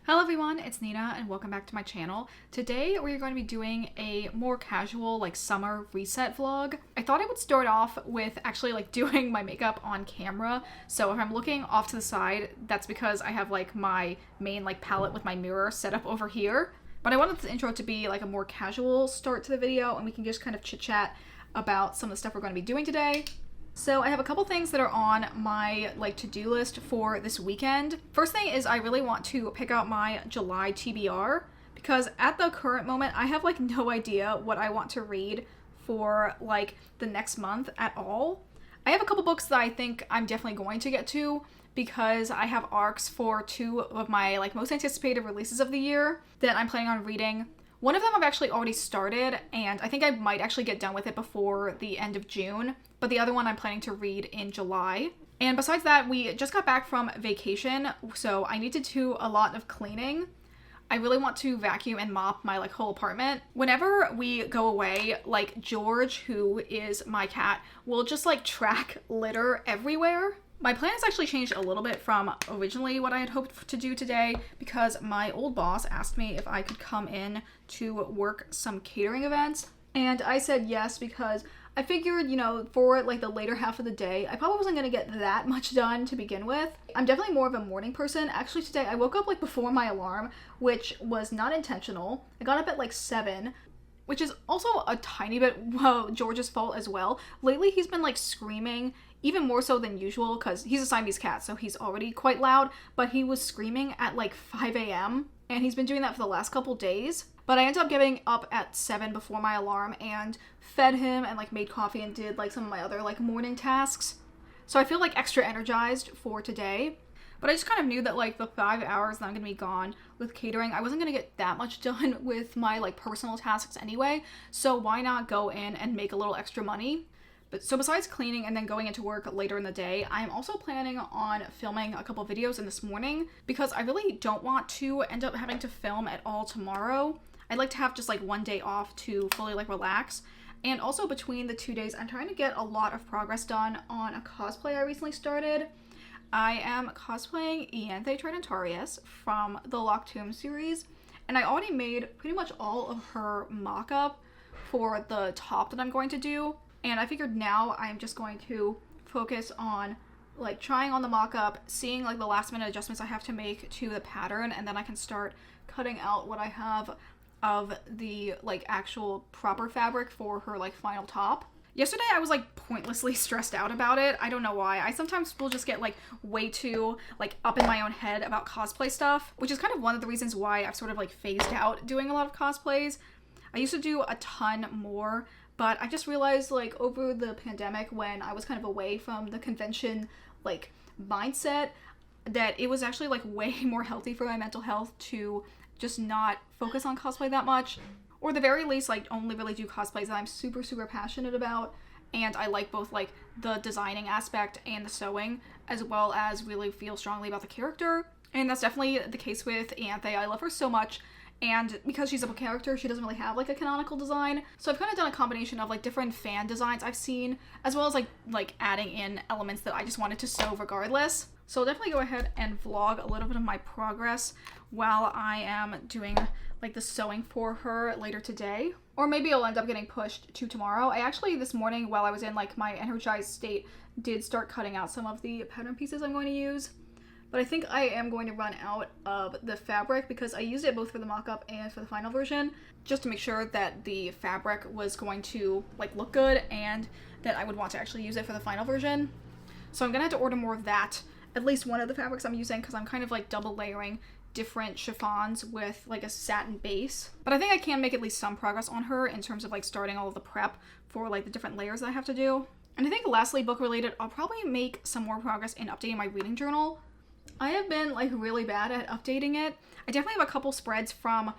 Hello everyone, it's Nina and welcome back to my channel. Today we're going to be doing a more casual summer reset vlog. I thought I would start off with actually doing my makeup on camera. So if I'm looking off to the side, that's because I have my main palette with my mirror set up over here. But I wanted the intro to be a more casual start to the video and we can just kind of chit chat about some of the stuff we're going to be doing today. So I have a couple things that are on my to-do list for this weekend. First thing is I really want to pick out my July TBR because at the current moment I have no idea what I want to read for the next month at all. I have a couple books that I think I'm definitely going to get to because I have arcs for two of my most anticipated releases of the year that I'm planning on reading. One of them I've actually already started, and I think I might actually get done with it before the end of June, but the other one I'm planning to read in July. And besides that, we just got back from vacation, so I need to do a lot of cleaning. I really want to vacuum and mop my whole apartment. Whenever we go away, George, who is my cat, will just track litter everywhere. My plan has actually changed a little bit from originally what I had hoped to do today because my old boss asked me if I could come in to work some catering events. And I said yes because I figured, for the later half of the day, I probably wasn't going to get that much done to begin with. I'm definitely more of a morning person. Actually today I woke up before my alarm, which was not intentional. I got up at 7. Which is also a tiny bit George's fault as well. Lately he's been screaming, even more so than usual because he's a Siamese cat, so he's already quite loud, but he was screaming at 5 a.m. and he's been doing that for the last couple days. But I ended up getting up at 7 before my alarm and fed him and made coffee and did some of my other morning tasks. So I feel extra energized for today. But I just kind of knew that the 5 hours that I'm going to be gone with catering, I wasn't going to get that much done with my personal tasks anyway. So why not go in and make a little extra money? But so besides cleaning and then going into work later in the day, I'm also planning on filming a couple videos in this morning because I really don't want to end up having to film at all tomorrow. I'd like to have just one day off to fully relax. And also between the 2 days, I'm trying to get a lot of progress done on a cosplay I recently started. I am cosplaying Ianthe Tridentarius from the Locked Tomb series, and I already made pretty much all of her mock-up for the top that I'm going to do, and I figured now I'm just going to focus on trying on the mock-up, seeing the last minute adjustments I have to make to the pattern, and then I can start cutting out what I have of the actual proper fabric for her final top. Yesterday I was pointlessly stressed out about it. I don't know why. I sometimes will just get way too up in my own head about cosplay stuff, which is kind of one of the reasons why I've sort of phased out doing a lot of cosplays. I used to do a ton more, but I just realized over the pandemic when I was kind of away from the convention mindset that it was actually way more healthy for my mental health to just not focus on cosplay that much. Or at the very least, only really do cosplays that I'm super, super passionate about. And I like both, the designing aspect and the sewing, as well as really feel strongly about the character. And that's definitely the case with Ianthe. I love her so much. And because she's a book character, she doesn't really have, a canonical design. So I've kind of done a combination of, different fan designs I've seen, as well as, adding in elements that I just wanted to sew regardless. So I'll definitely go ahead and vlog a little bit of my progress while I am doing the sewing for her later today. Or maybe it'll end up getting pushed to tomorrow. I actually this morning while I was in my energized state did start cutting out some of the pattern pieces I'm going to use. But I think I am going to run out of the fabric because I used it both for the mock-up and for the final version just to make sure that the fabric was going to look good and that I would want to actually use it for the final version. So I'm gonna have to order more of that. At least one of the fabrics I'm using because I'm kind of double layering different chiffons with a satin base. But I think I can make at least some progress on her in terms of starting all of the prep for the different layers that I have to do. And I think lastly, book related, I'll probably make some more progress in updating my reading journal. I have been really bad at updating it. I definitely have a couple spreads from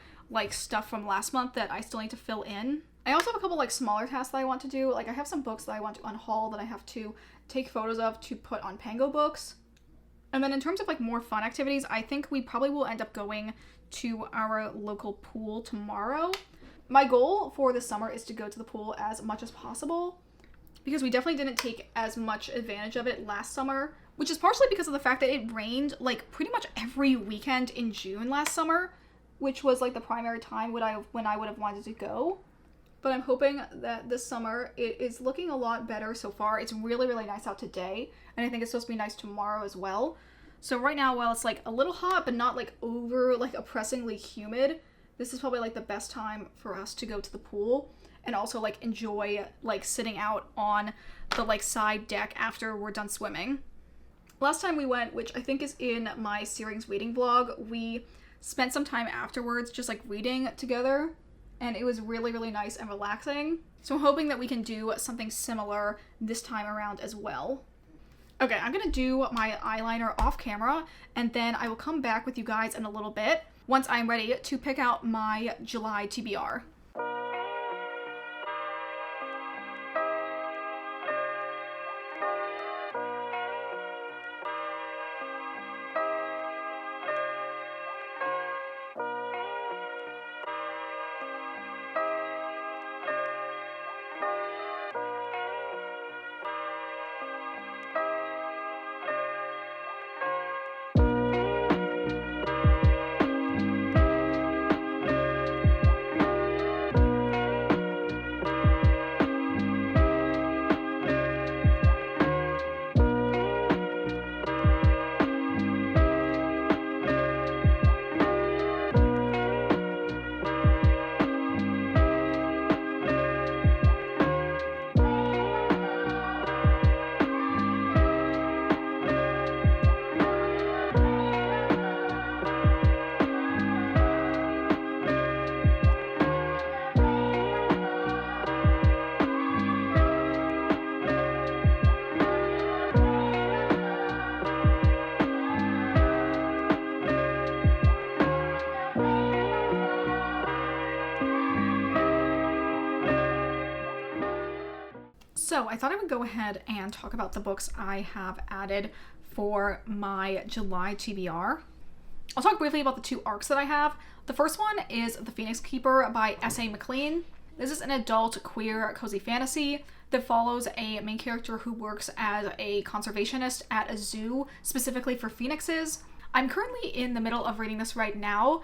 stuff from last month that I still need to fill in. I also have a couple smaller tasks that I want to do. I have some books that I want to unhaul that I have to take photos of to put on Pango Books. And then in terms of more fun activities, I think we probably will end up going to our local pool tomorrow. My goal for this summer is to go to the pool as much as possible because we definitely didn't take as much advantage of it last summer which is partially because of the fact that it rained like pretty much every weekend in June last summer, which was like the primary time when I would have wanted to go. But I'm hoping that this summer it is looking a lot better so far. It's really, really nice out today, and I think it's supposed to be nice tomorrow as well. So right now, while it's like a little hot, but not like over like oppressingly humid, this is probably like the best time for us to go to the pool and also like enjoy like sitting out on the like side deck after we're done swimming. Last time we went, which I think is in my Searing's Waiting vlog, we spent some time afterwards just like reading together, and it was really, really nice and relaxing. So I'm hoping that we can do something similar this time around as well. Okay, I'm gonna do my eyeliner off camera, and then I will come back with you guys in a little bit once I'm ready to pick out my July TBR. So I thought I would go ahead and talk about the books I have added for my July TBR. I'll talk briefly about the two arcs that I have. The first one is The Phoenix Keeper by S.A. McLean. This is an adult queer cozy fantasy that follows a main character who works as a conservationist at a zoo specifically for phoenixes. I'm currently in the middle of reading this right now,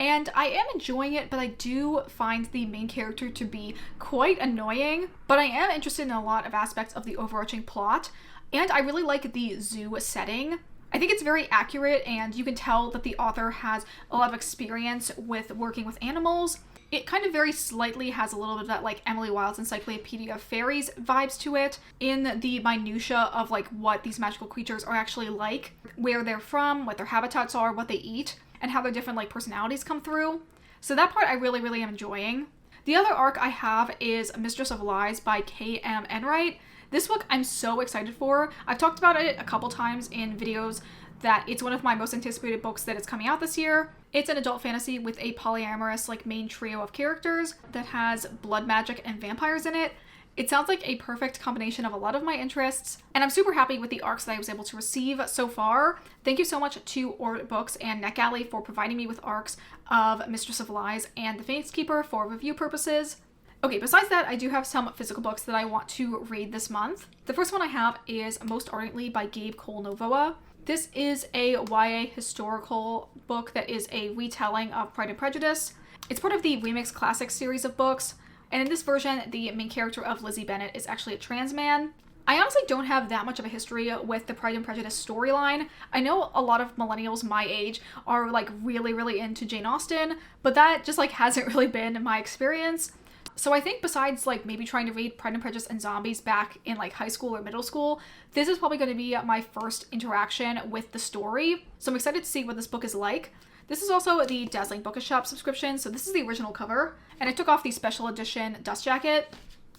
and I am enjoying it, but I do find the main character to be quite annoying. But I am interested in a lot of aspects of the overarching plot, and I really like the zoo setting. I think it's very accurate, and you can tell that the author has a lot of experience with working with animals. It kind of very slightly has a little bit of that like Emily Wilde's Encyclopedia of Fairies vibes to it in the minutia of like what these magical creatures are actually like, where they're from, what their habitats are, what they eat, and how their different like personalities come through. So that part I really, really am enjoying. The other arc I have is Mistress of Lies by K.M. Enright. This book I'm so excited for. I've talked about it a couple times in videos that it's one of my most anticipated books that is coming out this year. It's an adult fantasy with a polyamorous like main trio of characters that has blood magic and vampires in it. It sounds like a perfect combination of a lot of my interests, and I'm super happy with the arcs that I was able to receive so far. Thank you so much to Orbit Books and NetGalley for providing me with arcs of Mistress of Lies and The Phoenix Keeper for review purposes. Okay, besides that, I do have some physical books that I want to read this month. The first one I have is Most Ardently by Gabe Cole-Novoa. This is a YA historical book that is a retelling of Pride and Prejudice. It's part of the Remix Classics series of books, and in this version, the main character of Lizzie Bennet is actually a trans man. I honestly don't have that much of a history with the Pride and Prejudice storyline. I know a lot of millennials my age are like really, really into Jane Austen, but that just like hasn't really been my experience. So I think besides like maybe trying to read Pride and Prejudice and Zombies back in like high school or middle school, this is probably going to be my first interaction with the story. So I'm excited to see what this book is like. This is also the Dazzling Bookish Shop subscription, so this is the original cover. And I took off the special edition dust jacket.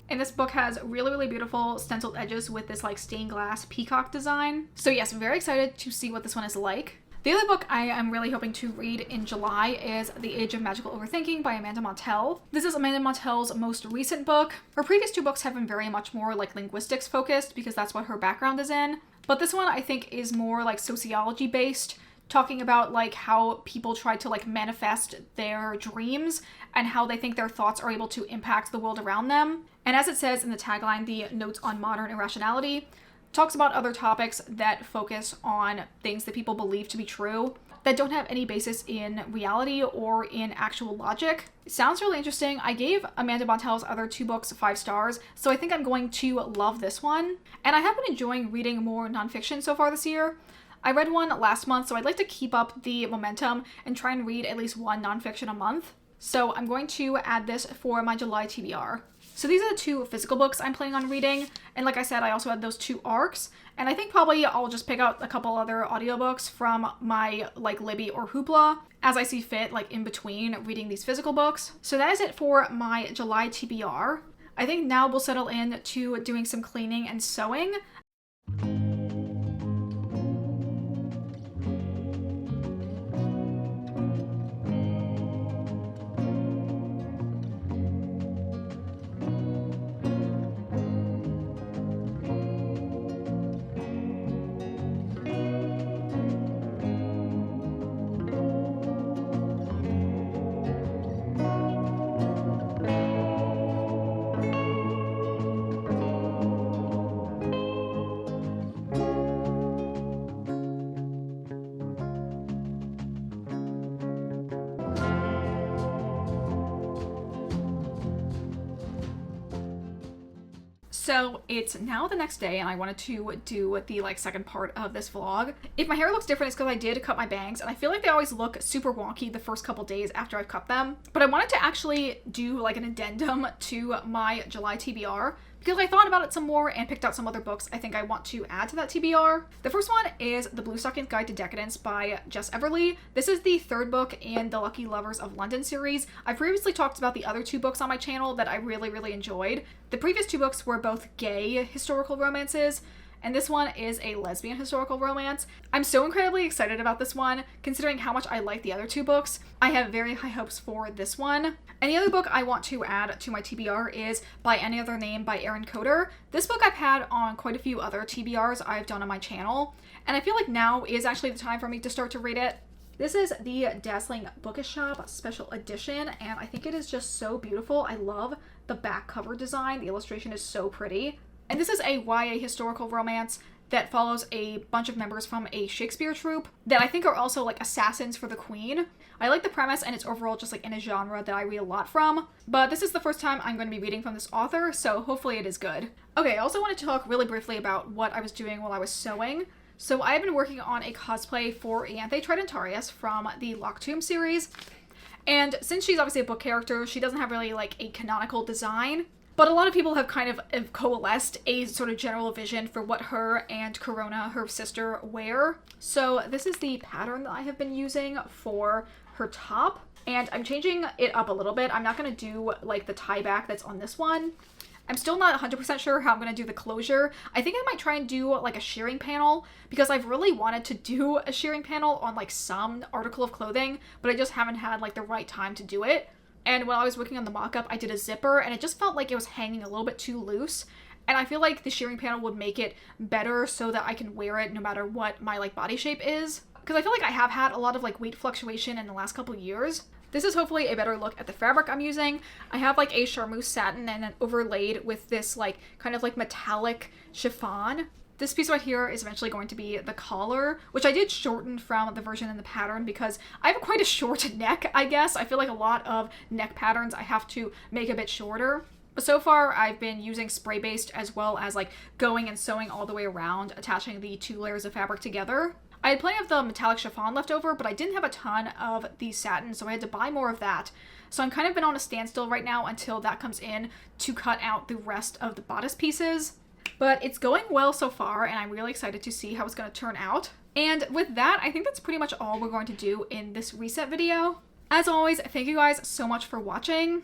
And this book has really, really beautiful stenciled edges with this like stained glass peacock design. So yes, I'm very excited to see what this one is like. The other book I am really hoping to read in July is The Age of Magical Overthinking by Amanda Montell. This is Amanda Montell's most recent book. Her previous two books have been very much more like linguistics focused because that's what her background is in. But this one I think is more like sociology based, talking about like how people try to like manifest their dreams and how they think their thoughts are able to impact the world around them. And as it says in the tagline, the notes on modern irrationality, talks about other topics that focus on things that people believe to be true that don't have any basis in reality or in actual logic. It sounds really interesting. I gave Amanda Bontel's other 2 books 5 stars, so I think I'm going to love this one. And I have been enjoying reading more nonfiction so far this year. I read one last month, so I'd like to keep up the momentum and try and read at least 1 nonfiction a month. So I'm going to add this for my July TBR. So these are the 2 physical books I'm planning on reading. And like I said, I also had those 2 ARCs. And I think probably I'll just pick out a couple other audiobooks from my like Libby or Hoopla as I see fit, like in between reading these physical books. So that is it for my July TBR. I think now we'll settle in to doing some cleaning and sewing. So it's now the next day and I wanted to do the like second part of this vlog. If my hair looks different, it's because I did cut my bangs and I feel like they always look super wonky the first couple days after I've cut them. But I wanted to actually do like an addendum to my July TBR because I thought about it some more and picked out some other books I think I want to add to that TBR. The first one is The Bluestockings Guide to Decadence by Jess Everly. This is the 3rd book in the Lucky Lovers of London series. I previously talked about the other 2 books on my channel that I really enjoyed. The previous 2 books were both gay historical romances, and this one is a lesbian historical romance. I'm so incredibly excited about this one, considering how much I like the other 2 books. I have very high hopes for this one. And the other book I want to add to my TBR is By Any Other Name by Erin Coder. This book I've had on quite a few other TBRs I've done on my channel, and I feel like now is actually the time for me to start to read it. This is the Dazzling Bookish Shop special edition, and I think it is just so beautiful. I love the back cover design. The illustration is so pretty. And this is a YA historical romance that follows a bunch of members from a Shakespeare troupe that I think are also like assassins for the queen. I like the premise and it's overall just like in a genre that I read a lot from, but this is the first time I'm going to be reading from this author, so hopefully it is good. Okay, I also want to talk really briefly about what I was doing while I was sewing. So I've been working on a cosplay for Ianthe Tridentarius from the Locktomb series, and since she's obviously a book character, she doesn't have really like a canonical design. But a lot of people have kind of coalesced a sort of general vision for what her and Corona, her sister, wear. So this is the pattern that I have been using for her top, and I'm changing it up a little bit. I'm not going to do like the tie back that's on this one. I'm still not 100% sure how I'm going to do the closure. I think I might try and do like a shearing panel because I've really wanted to do a shearing panel on like some article of clothing, but I just haven't had like the right time to do it. And when I was working on the mock-up, I did a zipper and it just felt like it was hanging a little bit too loose. And I feel like the shearing panel would make it better so that I can wear it no matter what my like body shape is. Because I feel like I have had a lot of like weight fluctuation in the last couple years. This is hopefully a better look at the fabric I'm using. I have like a charmeuse satin and then overlaid with this like kind of like metallic chiffon. This piece right here is eventually going to be the collar, which I did shorten from the version in the pattern because I have quite a short neck, I guess. I feel like a lot of neck patterns I have to make a bit shorter. But so far I've been using spray-based as well as like going and sewing all the way around, attaching the 2 layers of fabric together. I had plenty of the metallic chiffon left over, but I didn't have a ton of the satin, so I had to buy more of that. So I'm kind of been on a standstill right now until that comes in to cut out the rest of the bodice pieces. But it's going well so far, and I'm really excited to see how it's going to turn out. And with that, I think that's pretty much all we're going to do in this reset video. As always, thank you guys so much for watching.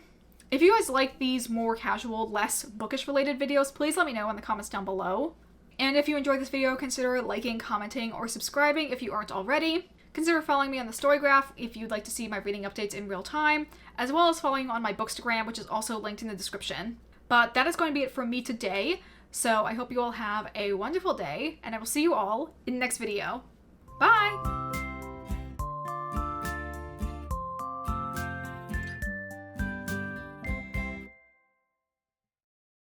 If you guys like these more casual, less bookish related videos, please let me know in the comments down below. And if you enjoyed this video, consider liking, commenting, or subscribing if you aren't already. Consider following me on the Storygraph if you'd like to see my reading updates in real time, as well as following on my Bookstagram, which is also linked in the description. But that is going to be it from me today. So I hope you all have a wonderful day, and I will see you all in the next video. Bye!